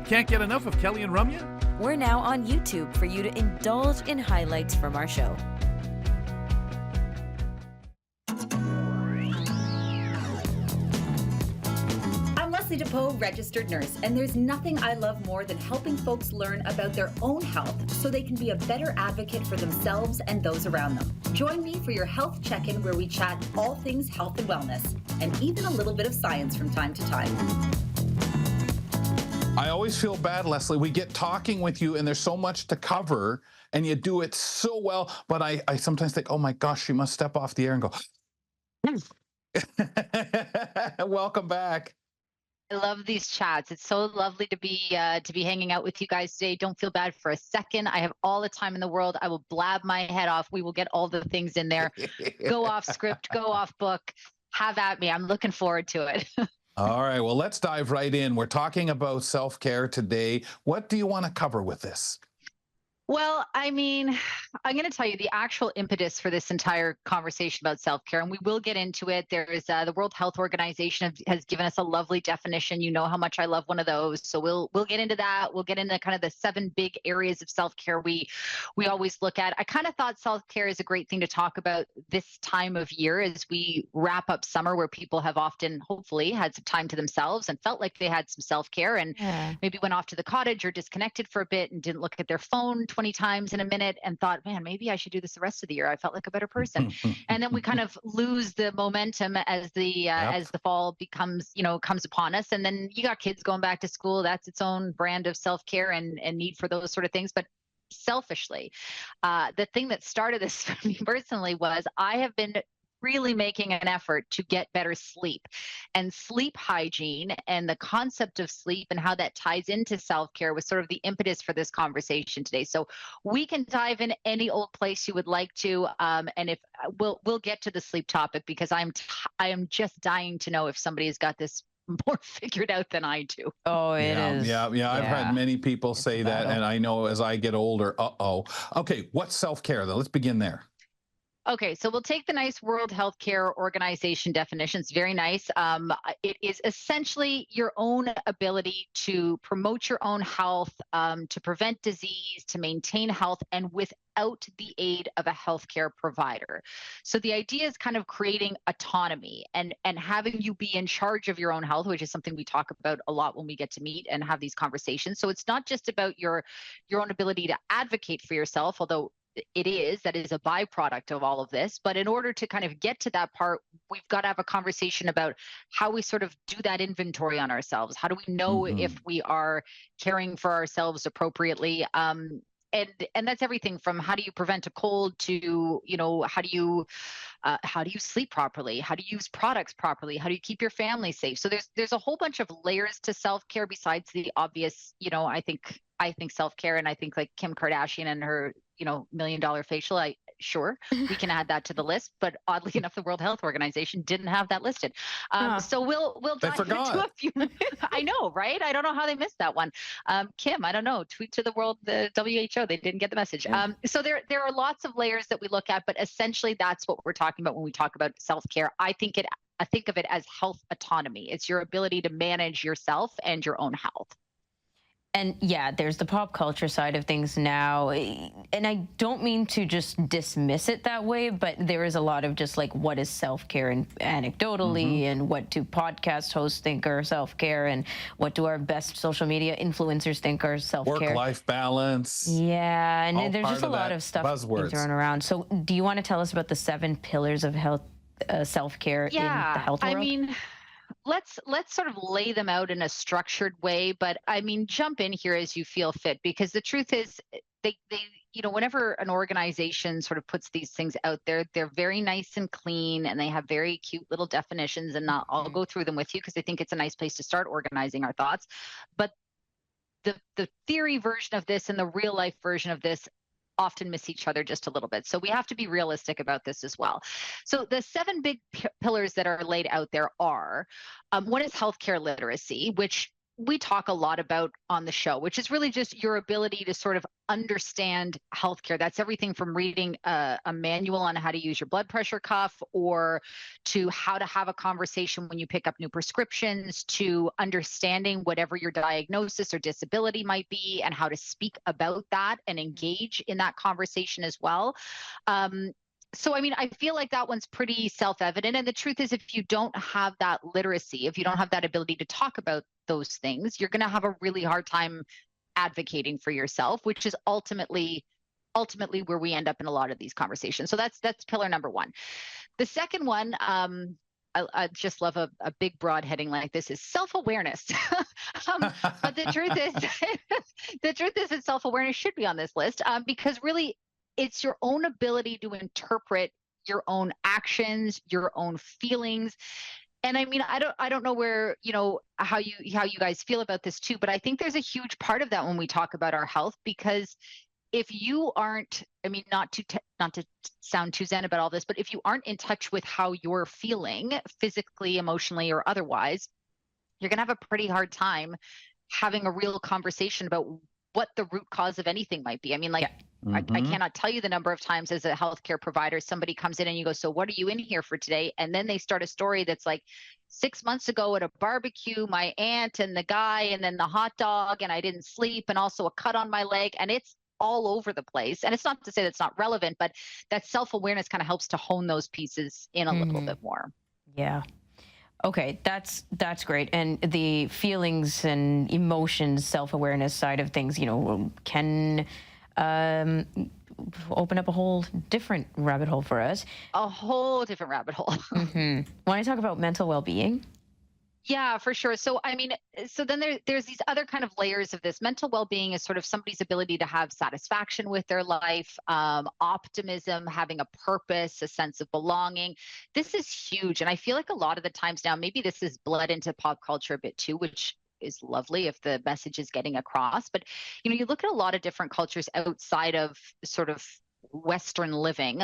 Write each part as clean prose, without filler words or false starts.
Can't get enough of Kelly and Ramya? We're now on YouTube for you to indulge in highlights from our show. I'm Leslie DePoe, registered nurse, and there's nothing I love more than helping folks learn about their own health so they can be a better advocate for themselves and those around them. Join me for your health check-in where we chat all things health and wellness, and even a little bit of science from time to time. I always feel bad, Leslie. We get talking with you and there's so much to cover and you do it so well. But I sometimes think, oh my gosh, she must step off the air and go, welcome back. I love these chats. It's so lovely to be hanging out with you guys today. Don't feel bad for a second. I have all the time in the world. I will blab my head off. We will get all the things in there. Go off script, go off book. Have at me. I'm looking forward to it. All right, well, let's dive right in. We're talking about self-care today. What do you want to cover with this? Well, I mean, I'm going to tell you the actual impetus for this entire conversation about self-care, and we will get into it. There's the World Health Organization has given us a lovely definition. You know how much I love one of those, so we'll get into that. We'll get into kind of the 7 big areas of self-care we always look at. I kind of thought self-care is a great thing to talk about this time of year as we wrap up summer, where people have often, hopefully, had some time to themselves and felt like they had some self-care, and maybe went off to the cottage or disconnected for a bit and didn't look at their phone 20 times in a minute and thought, man, maybe I should do this the rest of the year. I felt like a better person. And then we kind of lose the momentum as the fall comes upon us. And then you got kids going back to school. That's its own brand of self-care and need for those sort of things. But selfishly, the thing that started this for me personally was I have been really making an effort to get better sleep, and sleep hygiene and the concept of sleep and how that ties into self-care was sort of the impetus for this conversation today. So we can dive in any old place you would like to, and if we'll get to the sleep topic, because I am just dying to know if somebody has got this more figured out than I do. Oh, it is. Yeah. I've had many people say that, and I know as I get older, okay, what's self-care though? Let's begin there. Okay, so we'll take the nice World Healthcare Organization definition. It's very nice. It is essentially your own ability to promote your own health, to prevent disease, to maintain health, and without the aid of a healthcare provider. So the idea is kind of creating autonomy and having you be in charge of your own health, which is something we talk about a lot when we get to meet and have these conversations. So it's not just about your own ability to advocate for yourself, although that is a byproduct of all of this. But in order to kind of get to that part, we've got to have a conversation about how we sort of do that inventory on ourselves. How do we know if we are caring for ourselves appropriately? And that's everything from how do you prevent a cold to, how do you sleep properly? How do you use products properly? How do you keep your family safe? So there's a whole bunch of layers to self-care besides the obvious, I think self-care, and I think like Kim Kardashian and her, $1 million facial, sure, we can add that to the list, but oddly enough, the World Health Organization didn't have that listed. So we'll dive into a few. I know, right? I don't know how they missed that one. Kim, I don't know. Tweet to the WHO. They didn't get the message. So there are lots of layers that we look at, but essentially that's what we're talking about when we talk about self-care. I think of it as health autonomy. It's your ability to manage yourself and your own health. And yeah, there's the pop culture side of things now. And I don't mean to just dismiss it that way, but there is a lot of just like, what is self-care and anecdotally, and what do podcast hosts think are self-care, and what do our best social media influencers think are self-care? Work-life balance. Yeah, and all there's just a lot of stuff being thrown around. So do you want to tell us about the 7 pillars of health, self-care in the health world? I mean, let's sort of lay them out in a structured way, but I mean, jump in here as you feel fit, because the truth is they whenever an organization sort of puts these things out there, they're very nice and clean, and they have very cute little definitions, and I'll go through them with you because I think it's a nice place to start organizing our thoughts. But the theory version of this and the real life version of this often miss each other just a little bit. So we have to be realistic about this as well. So the 7 big pillars that are laid out there are, one is healthcare literacy, which we talk a lot about on the show, which is really just your ability to sort of understand healthcare. That's everything from reading a manual on how to use your blood pressure cuff, or to how to have a conversation when you pick up new prescriptions, to understanding whatever your diagnosis or disability might be and how to speak about that and engage in that conversation as well. So, I mean, I feel like that one's pretty self-evident. And the truth is, if you don't have that literacy, if you don't have that ability to talk about those things, you're going to have a really hard time advocating for yourself, which is ultimately where we end up in a lot of these conversations. So that's pillar number one. The second one, I just love a big broad heading like this, is self-awareness. But the truth is, that self-awareness should be on this list, because really, it's your own ability to interpret your own actions, your own feelings. And I mean, I don't know where, how you guys feel about this too, but I think there's a huge part of that when we talk about our health, because if you aren't, I mean, not to sound too zen about all this, but if you aren't in touch with how you're feeling physically, emotionally, or otherwise, you're going to have a pretty hard time having a real conversation about what the root cause of anything might be. I mean, like, yeah. I cannot tell you the number of times as a healthcare provider, somebody comes in and you go, so what are you in here for today? And then they start a story that's like, 6 months ago at a barbecue, my aunt and the guy, and then the hot dog, and I didn't sleep, and also a cut on my leg. And it's all over the place. And it's not to say that's not relevant, but that self-awareness kind of helps to hone those pieces in a little bit more. Yeah. Okay, that's great. And the feelings and emotions, self-awareness side of things, can open up a whole different rabbit hole for us. A whole different rabbit hole. Want to talk about mental well-being? Yeah, for sure. So, I mean, so then there's these other kind of layers of this. Mental well-being is sort of somebody's ability to have satisfaction with their life, optimism, having a purpose, a sense of belonging. This is huge. And I feel like a lot of the times now, maybe this is bled into pop culture a bit too, which is lovely if the message is getting across. But, you look at a lot of different cultures outside of sort of Western living,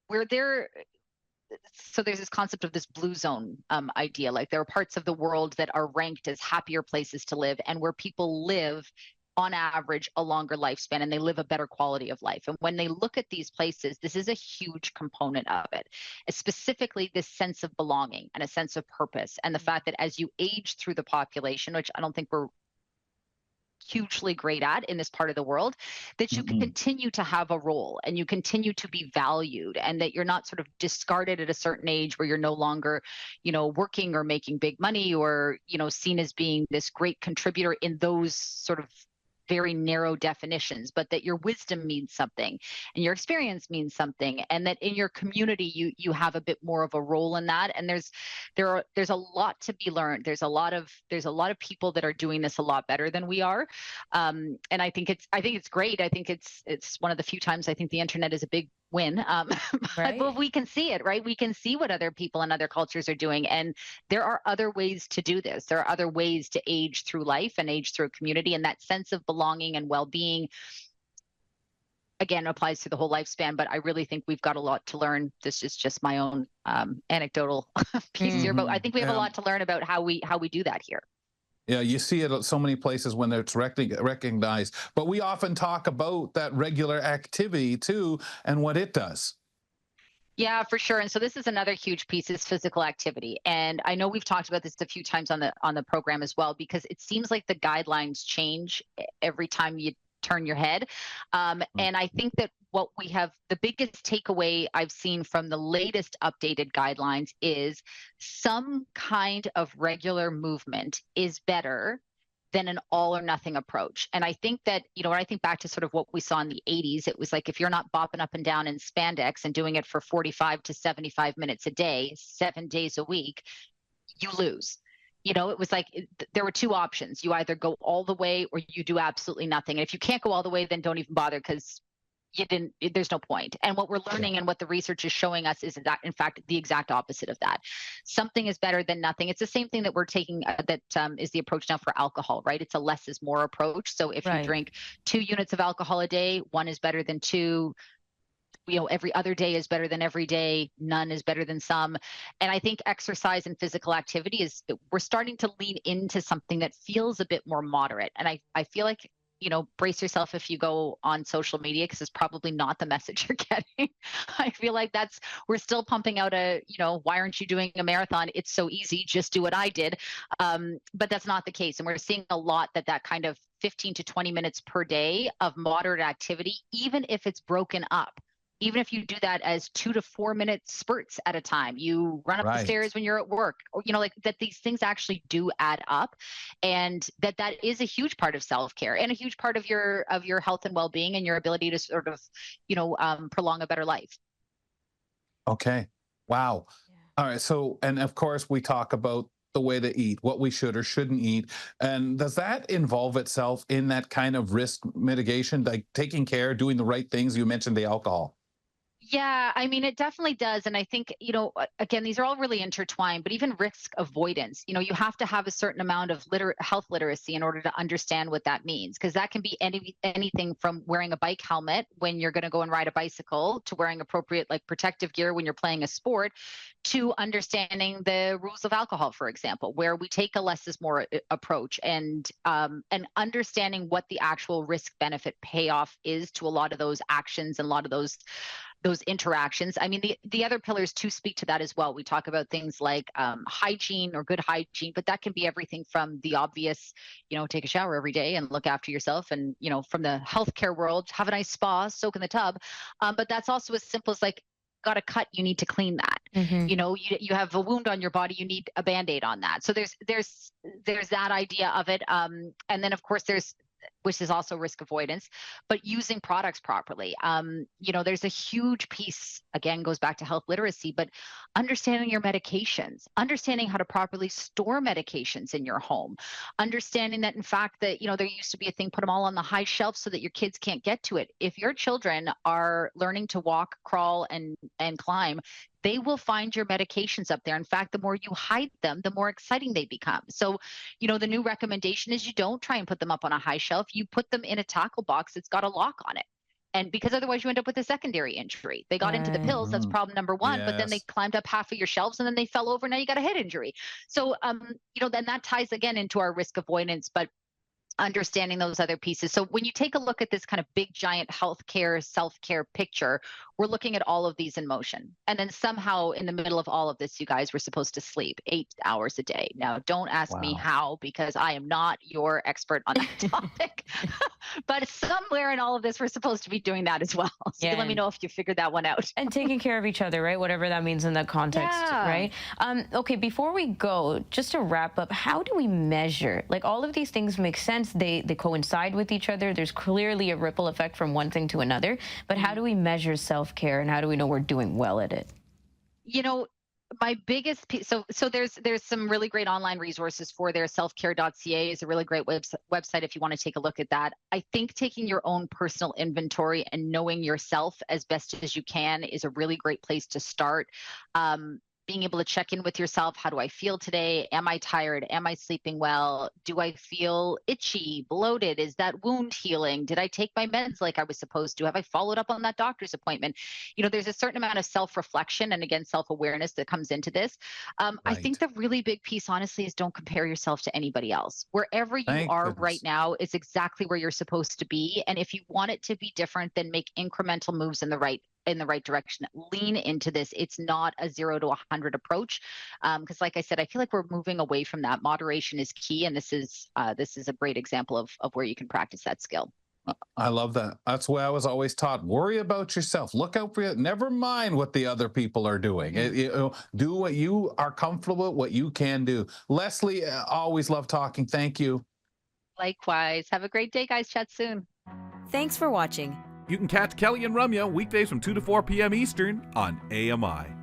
where so there's this concept of this blue zone idea. Like, there are parts of the world that are ranked as happier places to live, and where people live on average a longer lifespan, and they live a better quality of life. And when they look at these places, this is a huge component of it, specifically this sense of belonging and a sense of purpose, and the fact that as you age through the population, which I don't think we're hugely great at in this part of the world, that you can continue to have a role and you continue to be valued, and that you're not sort of discarded at a certain age where you're no longer, working or making big money, or, seen as being this great contributor in those sort of very narrow definitions, but that your wisdom means something and your experience means something, and that in your community you have a bit more of a role in that. And there's a lot to be learned. There's a lot of people that are doing this a lot better than we are, and I think it's great. I think it's one of the few times I think the internet is a big win, right. But we can see it, right? We can see what other people and other cultures are doing, and there are other ways to do this. There are other ways to age through life and age through a community, and that sense of belonging and well-being, again, applies to the whole lifespan. But I really think we've got a lot to learn. This is just my own anecdotal piece here, but I think we have a lot to learn about how we do that here. Yeah, you see it at so many places when it's recognized. But we often talk about that regular activity too, and what it does. Yeah, for sure. And so this is another huge piece, is physical activity. And I know we've talked about this a few times on the program as well, because it seems like the guidelines change every time you turn your head. And I think that what we have, the biggest takeaway I've seen from the latest updated guidelines, is some kind of regular movement is better than an all or nothing approach. And I think that, when I think back to sort of what we saw in the 80s, it was like, if you're not bopping up and down in spandex and doing it for 45 to 75 minutes a day, 7 days a week, you lose. It was like there were two options. You either go all the way or you do absolutely nothing. And if you can't go all the way, then don't even bother, because there's no point. And what we're learning and what the research is showing us is that, in fact, the exact opposite of that. Something is better than nothing. It's the same thing that we're taking, that is the approach now for alcohol, right? It's a less is more approach. So if you drink 2 units of alcohol a day, 1 is better than 2. every other day is better than every day. None is better than some. And I think exercise and physical activity we're starting to lean into something that feels a bit more moderate. And I feel like, brace yourself if you go on social media, because it's probably not the message you're getting. I feel like we're still pumping out why aren't you doing a marathon? It's so easy. Just do what I did. But that's not the case. And we're seeing a lot that kind of 15 to 20 minutes per day of moderate activity, even if it's broken up. Even if you do that as 2 to 4 minute spurts at a time, you run up the stairs when you're at work, or, like that, these things actually do add up, and that is a huge part of self-care and a huge part of your health and well-being and your ability to sort of, prolong a better life. Okay. Wow. Yeah. All right. So, and of course we talk about the way to eat, what we should or shouldn't eat. And does that involve itself in that kind of risk mitigation, like taking care, doing the right things? You mentioned the alcohol. Yeah, I mean, it definitely does. And I think, again, these are all really intertwined, but even risk avoidance, you have to have a certain amount of health literacy in order to understand what that means. Because that can be anything from wearing a bike helmet when you're going to go and ride a bicycle, to wearing appropriate protective gear when you're playing a sport, to understanding the rules of alcohol, for example, where we take a less is more approach, and understanding what the actual risk benefit payoff is to a lot of those actions and a lot of those interactions. I mean, the other pillars too speak to that as well. We talk about things like hygiene or good hygiene, but that can be everything from the obvious, take a shower every day and look after yourself. And, from the healthcare world, have a nice spa, soak in the tub. But that's also as simple as got a cut, you need to clean that. Mm-hmm. You have a wound on your body, you need a Band-Aid on that. So there's that idea of it. And then of course which is also risk avoidance, but using products properly. There's a huge piece, again, goes back to health literacy, but understanding your medications, understanding how to properly store medications in your home, understanding that in fact that, there used to be a thing, put them all on the high shelf so that your kids can't get to it. If your children are learning to walk, crawl, and climb, they will find your medications up there. In fact, the more you hide them, the more exciting they become. So, the new recommendation is you don't try and put them up on a high shelf. You put them in a tackle box that's got a lock on it. And because otherwise you end up with a secondary injury. They got into the pills, that's problem number one, but then they climbed up half of your shelves and then they fell over. Now you got a head injury. So, then that ties again into our risk avoidance, but understanding those other pieces. So when you take a look at this kind of big, giant healthcare, self-care picture, we're looking at all of these in motion. And then somehow in the middle of all of this, you guys were supposed to sleep 8 hours a day. Now, don't ask me how, because I am not your expert on that topic. But somewhere in all of this, we're supposed to be doing that as well. So let me know if you figured that one out. And taking care of each other, right? Whatever that means in that context, right? Okay, before we go, just to wrap up, how do we measure? All of these things make sense. They coincide with each other. There's clearly a ripple effect from one thing to another. But how do we measure self-care, and how do we know we're doing well at it? My biggest piece, so there's some really great online resources for there. Selfcare.ca is a really great website if you want to take a look at that. I think taking your own personal inventory and knowing yourself as best as you can is a really great place to start. Being able to check in with yourself. How do I feel today? Am I tired? Am I sleeping well? Do I feel itchy, bloated? Is that wound healing? Did I take my meds like I was supposed to? Have I followed up on that doctor's appointment? There's a certain amount of self-reflection and again, self-awareness that comes into this. I think the really big piece, honestly, is don't compare yourself to anybody else. Wherever you are right now is exactly where you're supposed to be. And if you want it to be different, then make incremental moves in the right direction. Lean into this. It's not a 0 to 100 approach. Because like I said, I feel like we're moving away from that. Moderation is key. And this is a great example of where you can practice that skill. I love that. That's why I was always taught, worry about yourself. Look out for you. Never mind what the other people are doing. Do what you are comfortable with, what you can do. Leslie, always love talking. Thank you. Likewise. Have a great day, guys. Chat soon. Thanks for watching. You can catch Kelly and Ramya weekdays from 2 to 4 p.m. Eastern on AMI.